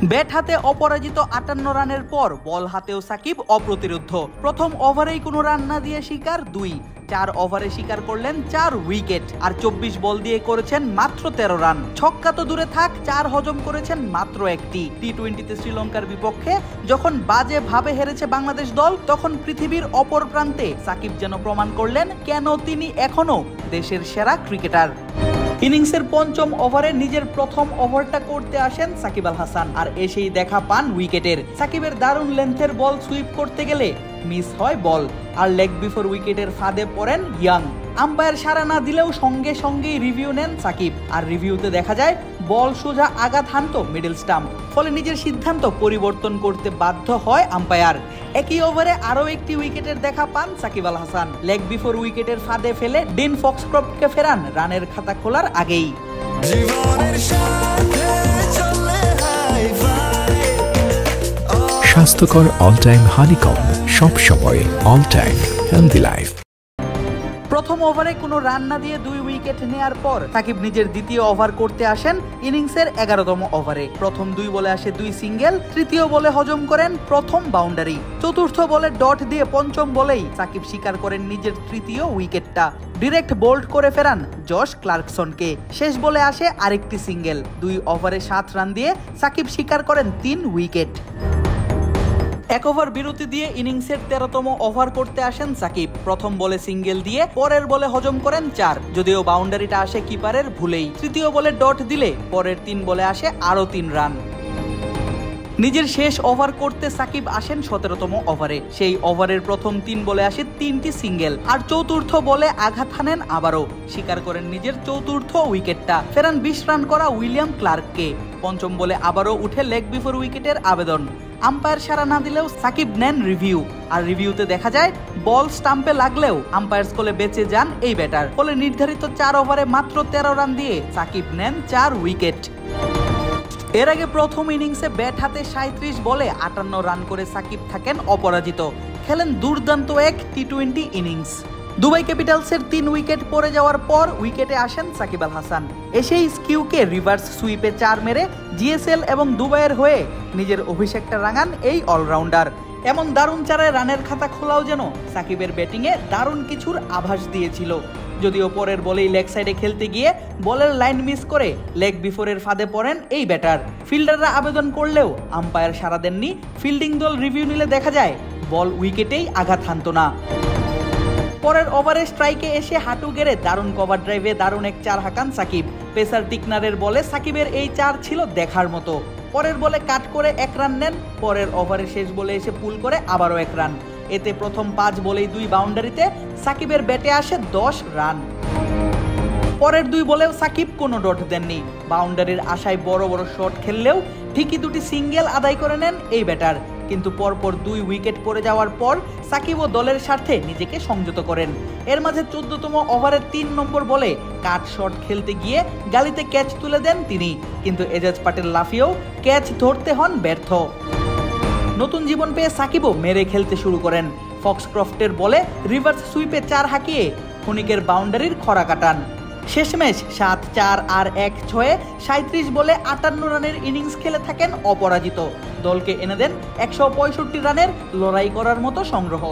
Bat হাতে অপরাজিত 58 রানের পর বল হাতেও সাকিব অপ্রতিরোধ্য। প্রথম ওভারেই কোনো রান না দিয়ে শিকার 2, 4 ওভারে শিকার করলেন 4 উইকেট, আর 24 বল দিয়ে করেছেন মাত্র 13 রান। ছক্কা তো দূরে থাক, 4 হজম করেছেন মাত্র একটি। টি-20তে শ্রীলঙ্কার বিপক্ষে যখন বাজে ভাবে হেরেছে বাংলাদেশ দল, তখন পৃথিবীর অপর প্রান্তে সাকিব যেন প্রমাণ করলেন কেন তিনি এখনো দেশের সেরা ক্রিকেটার। ইনিংসের পঞ্চম ওভারে নিজের প্রথম ওভারটা করতে আসেন সাকিব আল হাসান, আর এসেই দেখা পান উইকেটের। সাকিবের দারুণ লেন্থের বল সুইপ করতে গেলে মিস হয় বল, আর লেগ বিফোর উইকেটের ফাঁদে পড়েন ইয়াং। আম্পায়ার সাড়া না দিলেও সঙ্গে সঙ্গেই রিভিউ নেন সাকিব, আর রিভিউতে দেখা যায় বল সোজা আঘাত হানত মিডল স্টাম্প। ফলে নিজের সিদ্ধান্ত পরিবর্তন করতে বাধ্য হয় আম্পায়ার। একই ওভারে আরও একটি উইকেটের দেখা পান সাকিব আল হাসান। লেগ বিফোর উইকেটের ফাঁদে ফেলে ডিন ফক্সক্রফটকে ফেরান রানের খাতা খোলার আগেই। স্বাস্থ্যকর অল টাইম হানিকম, সব সময় অল টাইম হেলদি লাইফ। প্রথম ওভারে কোনো রান না দিয়ে 2 উইকেট নেয়ার পর সাকিব নিজের দ্বিতীয় ওভার করতে আসেন ইনিংসের 11তম ওভারে। প্রথম 2 বলে আসে 2 সিঙ্গেল, তৃতীয় বলে হজম করেন প্রথম বাউন্ডারি, চতুর্থ বলে ডট দিয়ে পঞ্চম বলেই সাকিব শিকার করেন নিজের তৃতীয় উইকেটটা। ডিরেক্ট বোল্ড করে ফেরান জশ ক্লার্কসনকে। শেষ বলে আসে আরেকটি সিঙ্গেল। 2 ওভারে 7 রান দিয়ে সাকিব শিকার করেন 3 উইকেট। 1 ওভার বিরতি দিয়ে ইনিংসের 13তম ওভার করতে আসেন সাকিব। প্রথম বলে সিঙ্গেল দিয়ে পরের বলে হজম করেন 4, যদিও বাউন্ডারিটা আসে কিপারের ভুলেই। তৃতীয় বলে ডট দিলে পরের 3 বলে আসে আরও 3 রান। নিজের শেষ ওভার করতে সাকিব আসেন 17তম ওভারে। সেই ওভারের প্রথম 3 বলে আসে 3টি সিঙ্গেল, আর চতুর্থ বলে আঘাত হানেন আবারও, শিকার করেন নিজের চতুর্থ উইকেটটা। ফেরান 20 রান করা উইলিয়াম ক্লার্ককে। পঞ্চম বলে আবারও উঠে লেগ বিফোর উইকেটের আবেদন। আম্পায়ার সাড়া না দিলেও সাকিব নেন রিভিউ, আর রিভিউতে দেখা যায় বল স্টাম্পে লাগলেও আম্পায়ার্স কোলে বেঁচে যান এই ব্যাটার। ফলে নির্ধারিত 4 ওভারে মাত্র 13 রান দিয়ে সাকিব নেন 4 উইকেট। এর আগে প্রথম ইনিংসে ব্যাট হাতে 37 বলে 58 রান করে সাকিব থাকেন অপরাজিত। খেলেন দুর্দান্ত এক টি-20 ইনিংস। দুবাই ক্যাপিটালসের 3 উইকেট পড়ে যাওয়ার পর উইকেটে আসেন সাকিব আল হাসান। এসেই স্কিউকে রিভার্স সুইপে 4 মেরে জিএসএল এবং দুবাইয়ের হয়ে নিজের অভিষেকটা রাঙান এই অলরাউন্ডার। এমন দারুণ চারায় রানের খাতা খোলাও যেন সাকিবের ব্যাটিংয়ে দারুণ কিছুর আভাস দিয়েছিল। যদিও পরের বলেই লেগ সাইডে খেলতে গিয়ে বলের লাইন মিস করে লেগ বিফোরের ফাঁদে পড়েন এই ব্যাটার। ফিল্ডাররা আবেদন করলেও আম্পায়ার সাড়া দেননি। ফিল্ডিং দল রিভিউ নিলে দেখা যায় বল উইকেটেই আঘাত হানত না। পরের ওভারে স্ট্রাইকে এসে হাঁটু গেড়ে দারুণ কভার ড্রাইভে দারুণ এক 4 হাঁকান সাকিব। পেসার টিকনারের বলে সাকিবের এই 4 ছিল দেখার মতো। পরের বলে কাট করে 1 রান নেন। পরের ওভারে শেষ বলে এসে পুল করে আবারও 1 রান। এতে প্রথম 5 বলেই 2 বাউন্ডারিতে সাকিবের ব্যাটে আসে 10 রান। পরের 2 বলেও সাকিব কোনো ডট দেননি। বাউন্ডারির আশায় বড় বড় শট খেললেও ঠিকই 2টি সিঙ্গেল আদায় করে নেন এই ব্যাটার। কিন্তু পরপর 2 উইকেট পড়ে যাওয়ার পর সাকিবও দলের স্বার্থে নিজেকে সংযত করেন। এর মাঝে 14তম ওভারের 3 নম্বর বলে কাট শট খেলতে গিয়ে গালিতে ক্যাচ তুলে দেন তিনি, কিন্তু এজাজ পাটেল লাফিয়েও ক্যাচ ধরতে হন ব্যর্থ। নতুন জীবন পেয়ে সাকিবও মেরে খেলতে শুরু করেন। ফক্সক্রফটের বলে রিভার্স সুইপে 4 হাঁকিয়ে ক্ষণিকের বাউন্ডারির খরা কাটান। শেষমেশ 7-4 আর 1-6 37 বলে 58 রানের ইনিংস খেলে থাকেন অপরাজিত। দলকে এনে দেন 165 রানের লড়াই করার মতো সংগ্রহ।